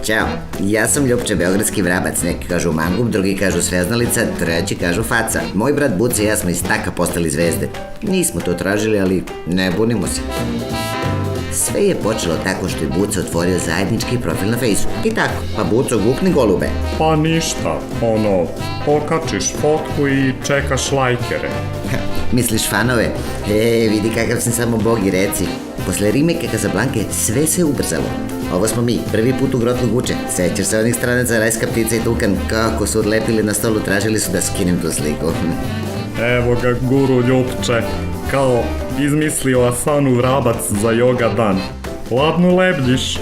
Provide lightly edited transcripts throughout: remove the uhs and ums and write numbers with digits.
Ćao, ja sam Ljupče, beogradski vrabac, neki kažu mangum, drugi kažu sveznalica, treći kažu faca. Moj brat Buce i ja smo iz taka postali zvezde. Nismo to tražili, ali ne bunimo se. Sve je počelo tako što je Buco otvorio zajednički profil na Facebooku. I tako, pa Buco gukni golube. Pa ništa, okačiš fotku i čekaš lajkere. Misliš fanove? Vidi kakav sam samo bog i reci. Posle remake Casablanke sve se ubrzalo. Ovo smo mi, prvi put u Grotu Guče. Sećaš se onih stranaca Rajska ptica i Tukan, kako su odlepili na stolu, tražili su da skinem tu sliku. Evo ga guru Ljupče, kao izmislio Asanu vrabac za yoga dan. Ladno lebljiš.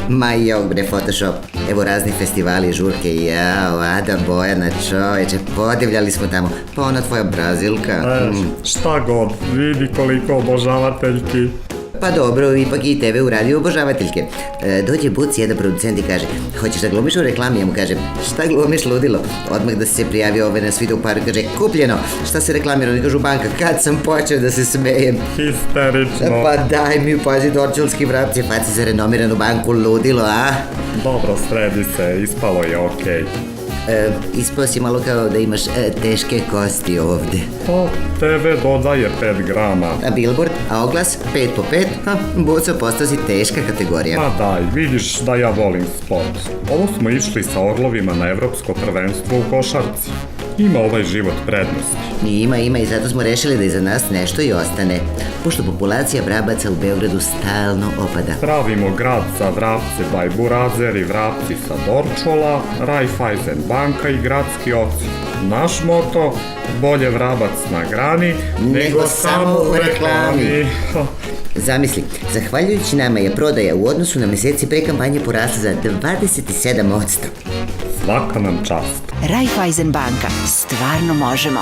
Ma jok bre, Photoshop. Evo razni festivali, žurke, jao, Adam, Bojana, čoveče, podivljali smo tamo. Pa ona tvoja Brazilka. Šta god, vidi koliko obožavateljki. Pa dobro, ipak i tebe uradio obožavateljke. Dođe Buci, jedan producent i kaže, hoćeš da glumiš u reklami? Ja mu kažem, šta glumiš, ludilo? Odmah da si se prijavio ove na svidu u paru i kaže, kupljeno. Šta se reklamira? Oni kažu banka, kad sam počeo da se smejem. Histerično. Pa daj mi, pazi, dorčulski vrapci, faci za renomiranu banku, ludilo, a? Dobro, sredi se, ispalo je okej. Ispao si malo kao da imaš teške kosti ovde. Pa, TV dodaje 5 grama. A billboard, a oglas 5 po 5, Buco, postao si teška kategorija. Ma daj, vidiš da ja volim sport. Ovo smo išli sa Orlovima na evropsko prvenstvo u košarci. Ima ovaj život prednosti. Ima i zato smo rešili da iza nas nešto i ostane. Pošto populacija vrabaca u Beogradu stalno opada. Pravimo grad za vrapce by Burazer i vrapci sa Dorčola, Raiffeisen banka i gradski oci. Naš moto, bolje vrabac na grani, nego samo u reklami. Zamisli, zahvaljujući nama je prodaja u odnosu na meseci pre kampanje porasla za 27%. Svaka nam čast. Raiffeisen banka. Stvarno možemo.